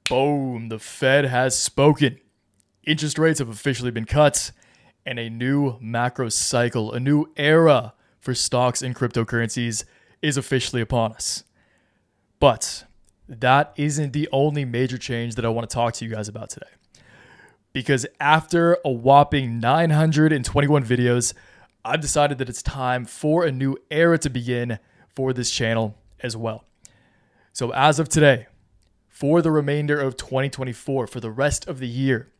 Boom, the Fed has spoken. Interest rates have officially been cut, and a new macro cycle, a new era for stocks and cryptocurrencies is officially upon us. But that isn't the only major change that I want to talk to you guys about today. Because after a whopping 921 videos, I've decided that it's time for a new era to begin for this channel as well. So as of today, for the remainder of 2024, for the rest of the year,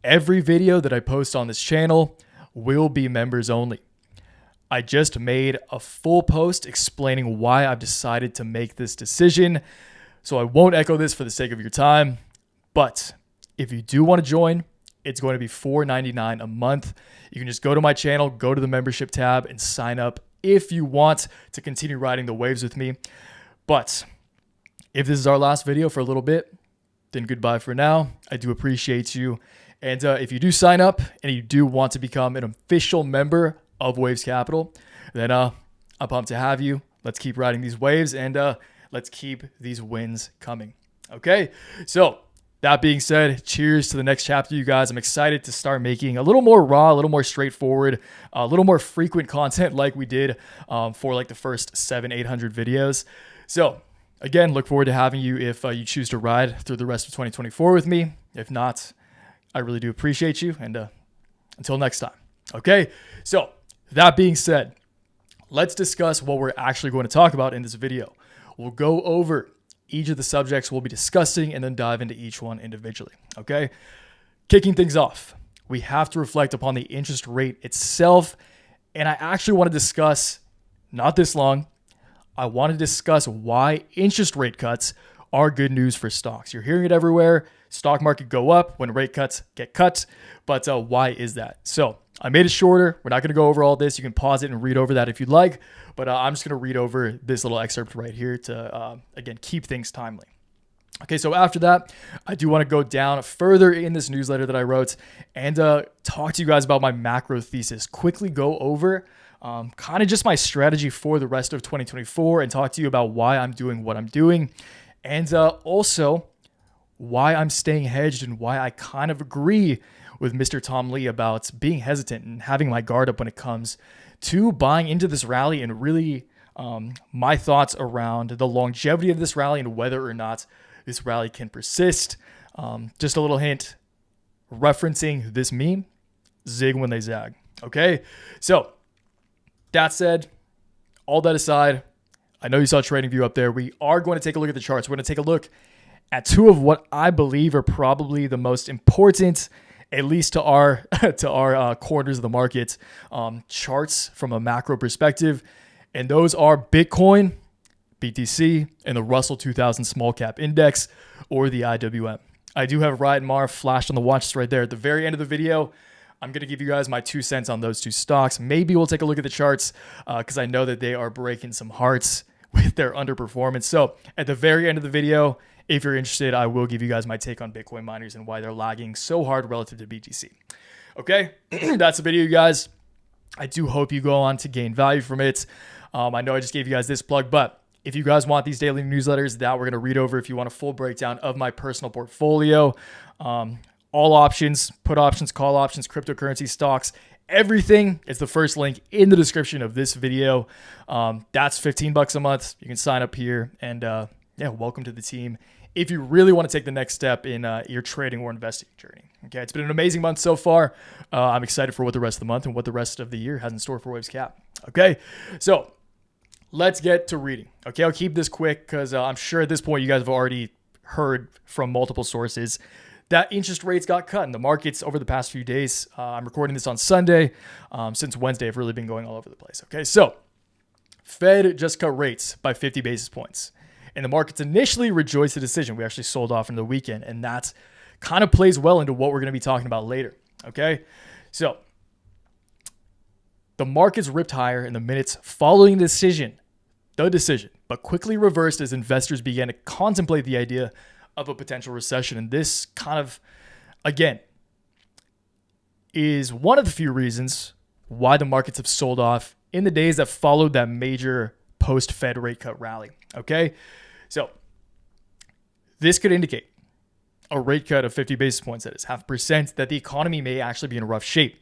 every video that I post on this channel will be members only. I just made a full post explaining why I've decided to make this decision, so I won't echo this for the sake of your time, but if you do want to join, it's going to be $4.99 a month. You can just go to my channel, go to the membership tab, and sign up if you want to continue riding the waves with me. But if this is our last video for a little bit, then goodbye for now. I do appreciate you. And if you do sign up and you do want to become an official member of Waves Capital, then I'm pumped to have you. Let's keep riding these waves and let's keep these wins coming. Okay, so that being said, cheers to the next chapter, you guys. I'm excited to start making a little more raw, a little more straightforward, a little more frequent content like we did for like the first 700-800 videos. So again, look forward to having you if you choose to ride through the rest of 2024 with me. If not, I really do appreciate you. And until next time. Okay, so that being said, let's discuss what we're actually going to talk about in this video. We'll go over each of the subjects we'll be discussing and then dive into each one individually. Okay, kicking things off, we have to reflect upon the interest rate itself. And I actually want to discuss, not this long, I want to discuss why interest rate cuts are good news for stocks. You're hearing it everywhere. Stock market go up when rate cuts get cut. But why is that? So I made it shorter. We're not going to go over all this. You can pause it and read over that if you'd like. But I'm just going to read over this little excerpt right here to, again, keep things timely. Okay, so after that, I do want to go down further in this newsletter that I wrote and talk to you guys about my macro thesis. Quickly go over kind of just my strategy for the rest of 2024 and talk to you about why I'm doing what I'm doing. And also why I'm staying hedged and why I kind of agree with Mr. Tom Lee about being hesitant and having my guard up when it comes to buying into this rally and really my thoughts around the longevity of this rally and whether or not this rally can persist. Just a little hint, referencing this meme, zig when they zag. Okay, so that said, all that aside, I know you saw TradingView up there. We are going to take a look at the charts. We're going to take a look at two of what I believe are probably the most important, at least to our corners of the market, charts from a macro perspective. And those are Bitcoin, BTC, and the Russell 2000 Small Cap Index, or the IWM. I do have Riot and Mar flashed on the watch list right there at the very end of the video. I'm going to give you guys my 2 cents on those two stocks. Maybe we'll take a look at the charts because I know that they are breaking some hearts with their underperformance. So at the very end of the video, if you're interested, I will give you guys my take on Bitcoin miners and why they're lagging so hard relative to BTC. Okay, that's the video, you guys. I do hope you go on to gain value from it. I know I just gave you guys this plug, but if you guys want these daily newsletters that we're going to read over, if you want a full breakdown of my personal portfolio, all options, put options, call options, cryptocurrency stocks, everything is the first link in the description of this video. That's $15 a month. You can sign up here and yeah, welcome to the team if you really want to take the next step in your trading or investing journey. Okay, it's been an amazing month so far. I'm excited for what the rest of the month and what the rest of the year has in store for Waves Cap. Okay, so let's get to reading. Okay, I'll keep this quick because I'm sure at this point you guys have already heard from multiple sources that interest rates got cut in the markets over the past few days. I'm recording this on Sunday. Since Wednesday, I've really been going all over the place. Okay, so Fed just cut rates by 50 basis points. And the markets initially rejoiced the decision. We actually sold off in the weekend. And that kind of plays well into what we're going to be talking about later. Okay, so the markets ripped higher in the minutes following the decision, but quickly reversed as investors began to contemplate the idea of a potential recession. And this kind of, again, is one of the few reasons why the markets have sold off in the days that followed that major post-Fed rate cut rally. Okay, so this could indicate a rate cut of 50 basis points, that is 0.5%, that the economy may actually be in rough shape.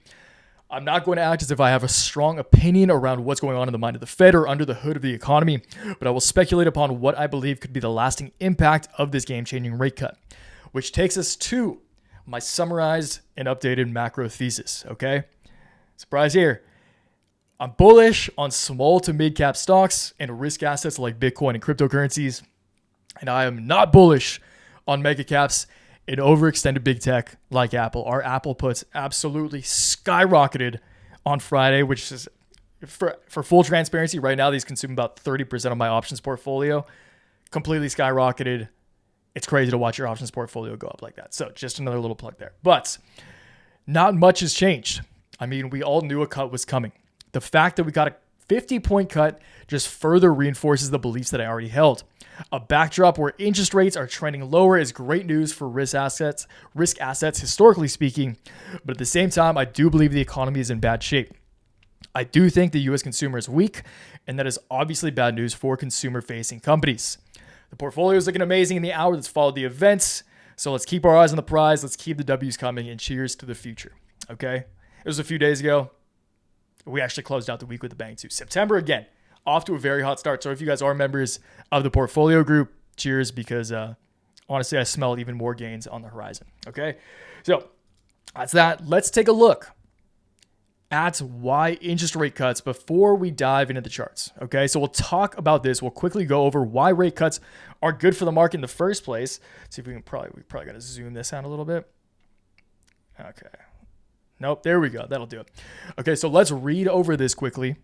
I'm not going to act as if I have a strong opinion around what's going on in the mind of the Fed or under the hood of the economy, but I will speculate upon what I believe could be the lasting impact of this game-changing rate cut, which takes us to my summarized and updated macro thesis, okay? Surprise here. I'm bullish on small to mid-cap stocks and risk assets like Bitcoin and cryptocurrencies, and I am not bullish on mega caps and overextended big tech like Apple. Our Apple puts absolutely skyrocketed on Friday, which is, for full transparency, right now these consume about 30% of my options portfolio. Completely skyrocketed. It's crazy to watch your options portfolio go up like that. So just another little plug there. But not much has changed. I mean, we all knew a cut was coming. The fact that we got a 50-point cut just further reinforces the beliefs that I already held. A backdrop where interest rates are trending lower is great news for risk assets historically speaking, but at the same time, I do believe the economy is in bad shape. I do think the US consumer is weak, and that is obviously bad news for consumer-facing companies. The portfolio is looking amazing in the hour that's followed the events, so let's keep our eyes on the prize, let's keep the W's coming, and cheers to the future, okay? It was a few days ago. We actually closed out the week with a bang too. September, again, off to a very hot start. So if you guys are members of the portfolio group, cheers, because honestly, I smell even more gains on the horizon. Okay, so that's that. Let's take a look at why interest rate cuts before we dive into the charts. Okay, so we'll talk about this. We'll quickly go over why rate cuts are good for the market in the first place. See if we probably got to zoom this out a little bit. Okay. Nope, there we go. That'll do it. Okay, so let's read over this quickly.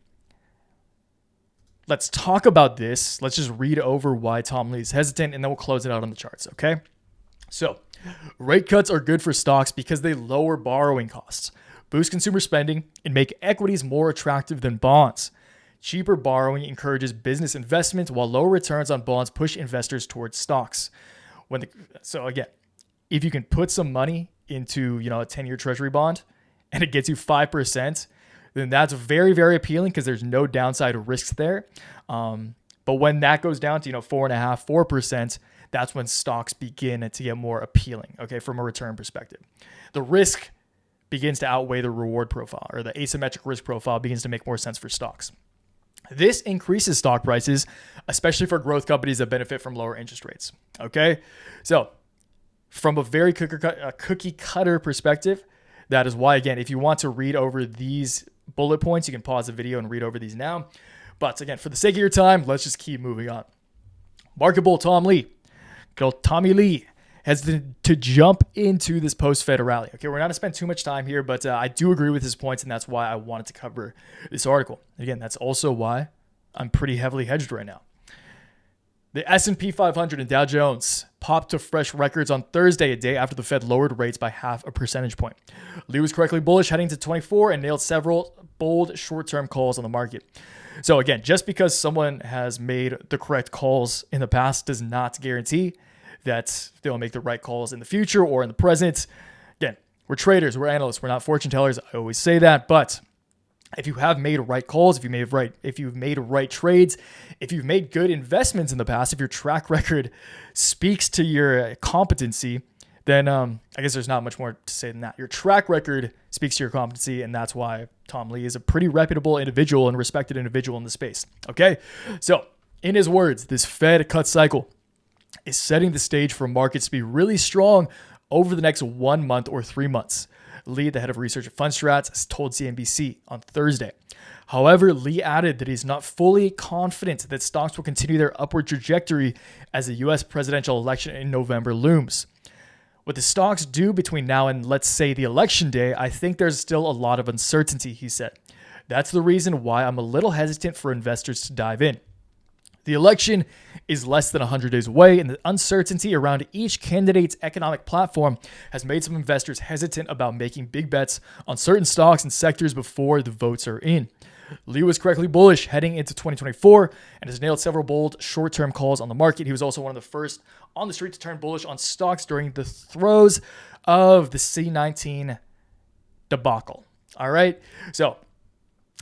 Let's talk about this. Let's just read over why Tom Lee is hesitant, and then we'll close it out on the charts, okay? So, rate cuts are good for stocks because they lower borrowing costs, boost consumer spending, and make equities more attractive than bonds. Cheaper borrowing encourages business investment, while lower returns on bonds push investors towards stocks. So again, if you can put some money into, a 10-year treasury bond, and it gets you 5%, then that's very, very appealing because there's no downside risks there. But when that goes down to 4.5%, 4%, that's when stocks begin to get more appealing, okay, from a return perspective. The risk begins to outweigh the reward profile, or the asymmetric risk profile begins to make more sense for stocks. This increases stock prices, especially for growth companies that benefit from lower interest rates, okay? So from a very cookie cutter perspective, that is why, again, if you want to read over these bullet points, you can pause the video and read over these now. But again, for the sake of your time, let's just keep moving on. Market bull Tom Lee, Tommy Lee, has to jump into this post-Fed rally. Okay, we're not going to spend too much time here, but I do agree with his points, and that's why I wanted to cover this article. Again, that's also why I'm pretty heavily hedged right now. The S&P 500 and Dow Jones popped to fresh records on Thursday, a day after the Fed lowered rates by 0.5 percentage point. Lee was correctly bullish heading to 24 and nailed several bold short-term calls on the market. So again, just because someone has made the correct calls in the past does not guarantee that they'll make the right calls in the future or in the present. Again, we're traders, we're analysts, we're not fortune tellers. I always say that, but if you have made right calls, if you've made right trades, if you've made good investments in the past, if your track record speaks to your competency, then I guess there's not much more to say than that. Your track record speaks to your competency, and that's why Tom Lee is a pretty reputable individual and respected individual in the space. Okay, so in his words, this Fed cut cycle is setting the stage for markets to be really strong over the next 1 month or 3 months. Lee, the head of research at Fundstrats, told CNBC on Thursday. However, Lee added that he's not fully confident that stocks will continue their upward trajectory as the U.S. presidential election in November looms. What the stocks do between now and, let's say, the election day, I think there's still a lot of uncertainty, he said. That's the reason why I'm a little hesitant for investors to dive in. The election is less than 100 days away, and the uncertainty around each candidate's economic platform has made some investors hesitant about making big bets on certain stocks and sectors before the votes are in. Lee was correctly bullish heading into 2024 and has nailed several bold short-term calls on the market. He was also one of the first on the street to turn bullish on stocks during the throes of the C19 debacle. All right, so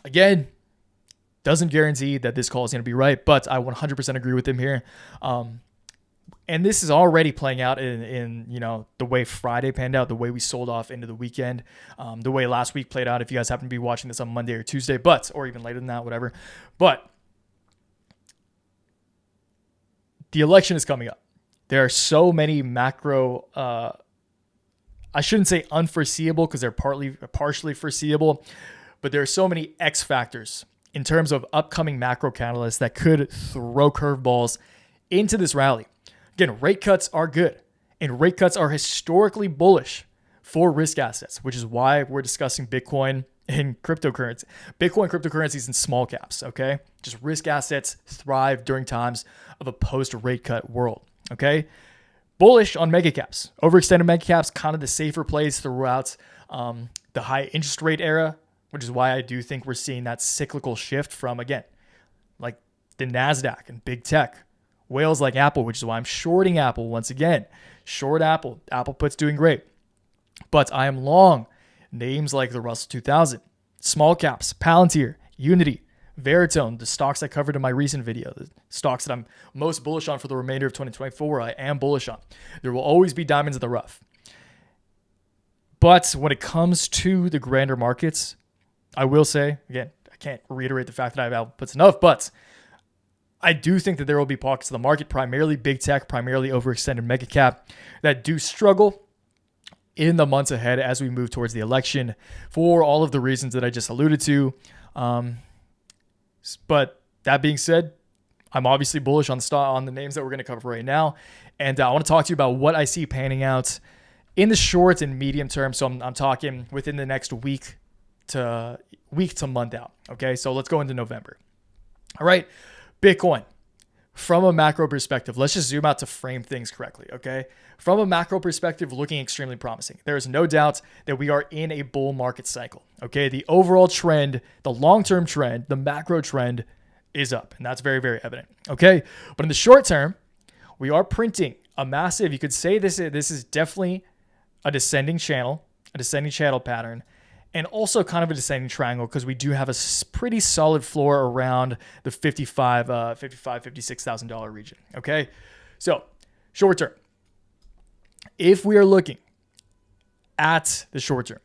again, doesn't guarantee that this call is going to be right, but I 100% agree with him here. And this is already playing out in the way Friday panned out, the way we sold off into the weekend, the way last week played out. If you guys happen to be watching this on Monday or Tuesday, or even later than that, whatever. But the election is coming up. There are so many macro, I shouldn't say unforeseeable because they're partially foreseeable, but there are so many X factors in terms of upcoming macro catalysts that could throw curveballs into this rally. Again, rate cuts are good, and rate cuts are historically bullish for risk assets, which is why we're discussing Bitcoin and cryptocurrency. Bitcoin, cryptocurrencies, and small caps, okay? Just risk assets thrive during times of a post-rate cut world, okay? Bullish on mega caps. Overextended mega caps, kind of the safer plays throughout the high interest rate era, which is why I do think we're seeing that cyclical shift from, again, like the NASDAQ and big tech. Whales like Apple, which is why I'm shorting Apple once again. Short Apple. Apple put's doing great. But I am long names like the Russell 2000, small caps, Palantir, Unity, Veritone, the stocks I covered in my recent video, the stocks that I'm most bullish on for the remainder of 2024, I am bullish on. There will always be diamonds in the rough. But when it comes to the grander markets, I will say, again, I can't reiterate the fact that I have outputs enough, but I do think that there will be pockets of the market, primarily big tech, primarily overextended mega cap, that do struggle in the months ahead as we move towards the election for all of the reasons that I just alluded to. But that being said, I'm obviously bullish on the names that we're going to cover right now. And I want to talk to you about what I see panning out in the short and medium term. So I'm talking within the next week to month out. Okay, so let's go into November. All right, Bitcoin. From a macro perspective, let's just zoom out to frame things correctly, okay? From a macro perspective, looking extremely promising. There is no doubt that we are in a bull market cycle, okay? The overall trend, the long-term trend, the macro trend is up, and that's very, very evident, okay? But in the short term, we are printing a massive, you could say this is definitely a descending channel pattern, and also kind of a descending triangle because we do have a pretty solid floor around the $56,000 region. Okay, so short term, if we are looking at the short term,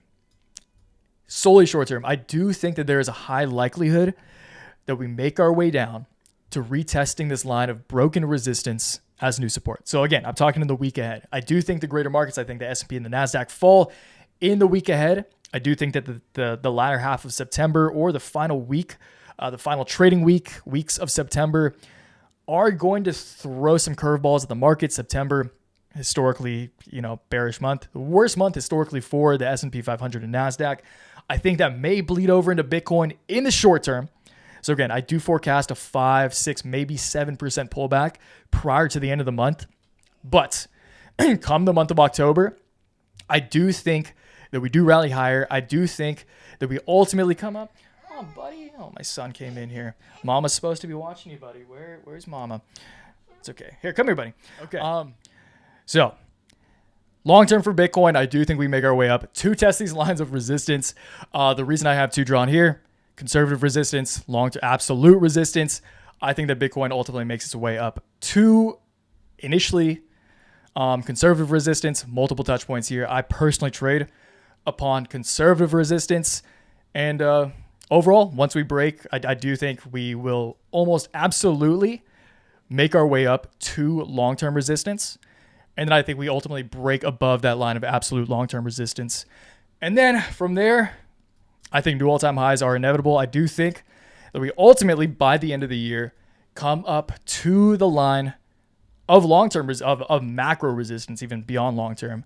solely short term, I do think that there is a high likelihood that we make our way down to retesting this line of broken resistance as new support. So again, I'm talking in the week ahead. I do think the greater markets, I think the S&P and the NASDAQ fall in the week ahead. I do think that the latter half of September or the final week, the final trading weeks of September are going to throw some curveballs at the market. September, historically, bearish month, the worst month historically for the S&P 500 and NASDAQ. I think that may bleed over into Bitcoin in the short term. So again, I do forecast a 5, 6, maybe 7% pullback prior to the end of the month. But come the month of October, I do think that we do rally higher. I do think that we ultimately come up. Oh, buddy. Oh, my son came in here. Mama's supposed to be watching you, buddy. Where's Mama? It's okay. Here, come here, buddy. Okay. So long term for Bitcoin, I do think we make our way up to test these lines of resistance. The reason I have two drawn here, conservative resistance, long-term absolute resistance. I think that Bitcoin ultimately makes its way up to initially conservative resistance, multiple touch points here. I personally trade upon conservative resistance. And overall, once we break, I do think we will almost absolutely make our way up to long-term resistance. And then I think we ultimately break above that line of absolute long-term resistance. And then from there, I think new all-time highs are inevitable. I do think that we ultimately, by the end of the year, come up to the line of long-term, of macro resistance, even beyond long-term,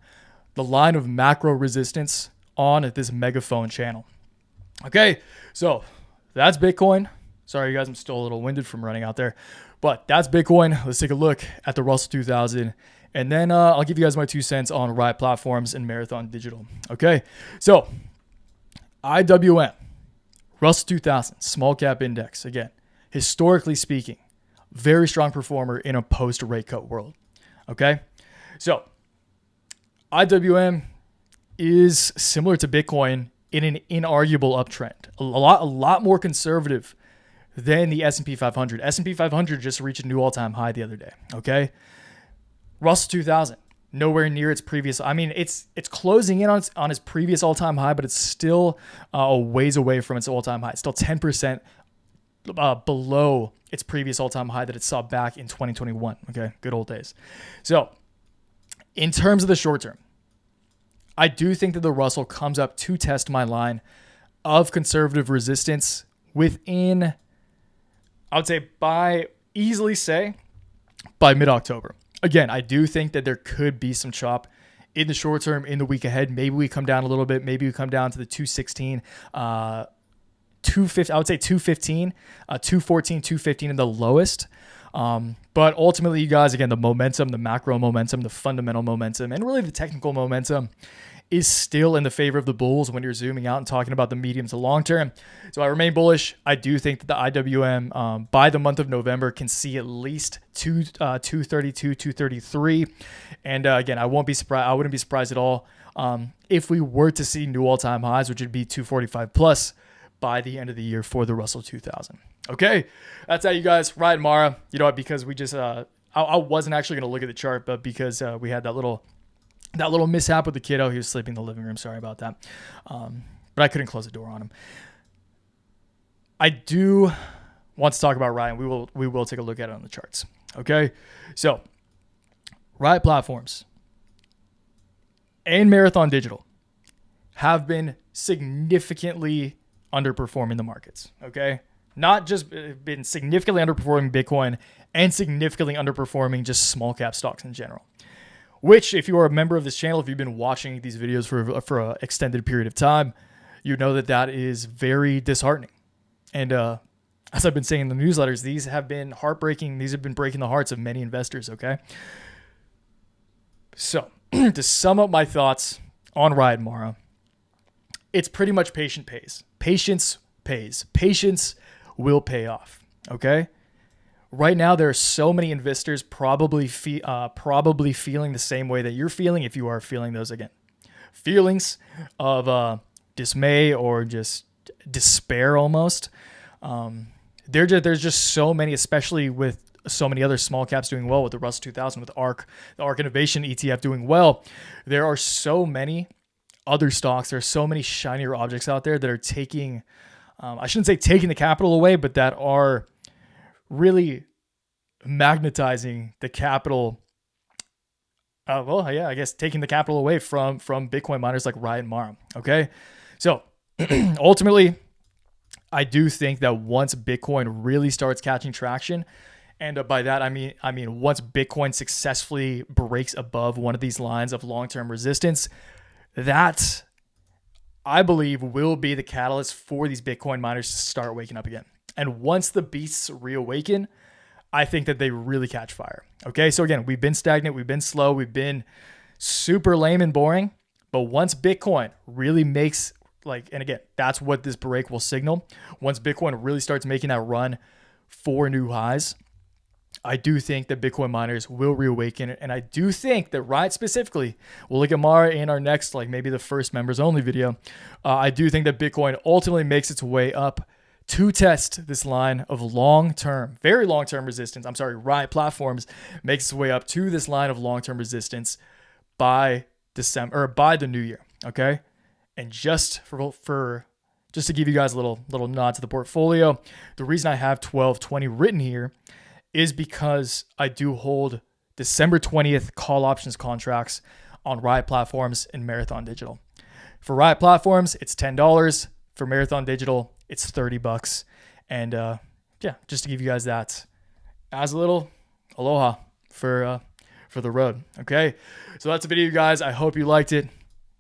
the line of macro resistance on this megaphone channel. Okay, so that's Bitcoin. Sorry, you guys, I'm still a little winded from running out there. But that's Bitcoin. Let's take a look at the Russell 2000. And then I'll give you guys my 2 cents on Riot Platforms and Marathon Digital. Okay, so IWM, Russell 2000, small cap index. Again, historically speaking, very strong performer in a post-rate cut world. Okay, so IWM is similar to Bitcoin in an inarguable uptrend. A lot more conservative than the S&P 500. S&P 500 just reached a new all-time high the other day. Okay, Russell 2000, nowhere near its previous. I mean, it's closing in on its previous all-time high, but it's still a ways away from its all-time high. It's still 10% below its previous all-time high that it saw back in 2021. Okay, good old days. So, in terms of the short term, I do think that the Russell comes up to test my line of conservative resistance within, I would say by mid-October. Again, I do think that there could be some chop in the short term in the week ahead. Maybe we come down a little bit. Maybe we come down to the 216, 250, I would say 215, 214, 215 in the lowest. But ultimately, you guys, again, the momentum, the macro momentum, the fundamental momentum, and really the technical momentum is still in the favor of the bulls when you're zooming out and talking about the medium to long term. So I remain bullish. I do think that the IWM by the month of November can see at least 232, 233. And again, I wouldn't be surprised at all if we were to see new all-time highs, which would be 245 plus by the end of the year for the Russell 2000. Okay, that's how you guys ride Mara. You know what? Because we just I wasn't actually going to look at the chart, but because we had that little mishap with the kiddo, he was sleeping in the living room. Sorry about that, but I couldn't close the door on him. I do want to talk about Riot. We will take a look at it on the charts. Okay, so Riot platforms and Marathon Digital have been significantly underperforming the markets. Okay. Not just been significantly underperforming Bitcoin and significantly underperforming just small cap stocks in general. Which, if you are a member of this channel, if you've been watching these videos for an extended period of time, you know that is very disheartening. And as I've been saying in the newsletters, these have been heartbreaking. These have been breaking the hearts of many investors. Okay. So to sum up my thoughts on Riot Mara, it's pretty much patient pays. Patience pays. Patience will pay off. Okay. Right now, there are so many investors probably feeling the same way that you're feeling, if you are feeling those again. Feelings of dismay or just despair almost. There's just so many, especially with so many other small caps doing well, with the Russell 2000, with ARK, the ARK Innovation ETF doing well. There are so many other stocks. There are so many shinier objects out there that are taking, I shouldn't say taking the capital away, but that are really magnetizing the capital. I guess taking the capital away from Bitcoin miners like Riot and Mara. Okay. So ultimately, I do think that once Bitcoin really starts catching traction, and by that, I mean, once Bitcoin successfully breaks above one of these lines of long-term resistance, that I believe will be the catalyst for these Bitcoin miners to start waking up again. And once the beasts reawaken, I think that they really catch fire. Okay, so again, we've been stagnant, we've been slow, we've been super lame and boring. But once Bitcoin really makes, and again, that's what this break will signal. Once Bitcoin really starts making that run for new highs, I do think that Bitcoin miners will reawaken. And I do think that Riot specifically, we'll look at Mara in our next, maybe the first members only video. I do think that Bitcoin ultimately makes its way up to test this line of very long-term resistance. Riot Platforms makes its way up to this line of long-term resistance by December, or by the new year. Okay. And just just to give you guys a little nod to the portfolio, the reason I have 1220 written here is because I do hold December 20th call options contracts on Riot Platforms and Marathon Digital. For Riot Platforms, it's $10. For Marathon Digital, it's $30. And just to give you guys that as a little aloha for the road. Okay, so that's the video, guys. I hope you liked it.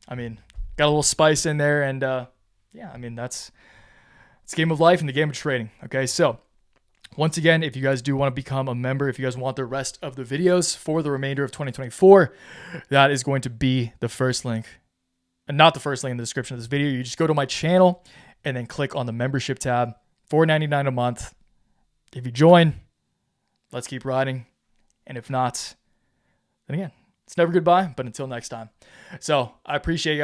Got a little spice in there, and it's a game of life and the game of trading. Okay, so once again, if you guys do want to become a member, if you guys want the rest of the videos for the remainder of 2024, that is going to be the first link, and not the first link in the description of this video. You just go to my channel and then click on the membership tab, $4.99 a month. If you join, let's keep riding. And if not, then again, it's never goodbye, but until next time. So I appreciate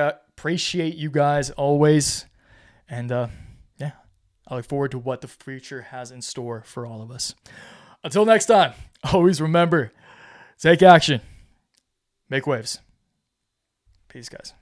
you guys always. And I look forward to what the future has in store for all of us. Until next time, always remember, take action. Make waves. Peace, guys.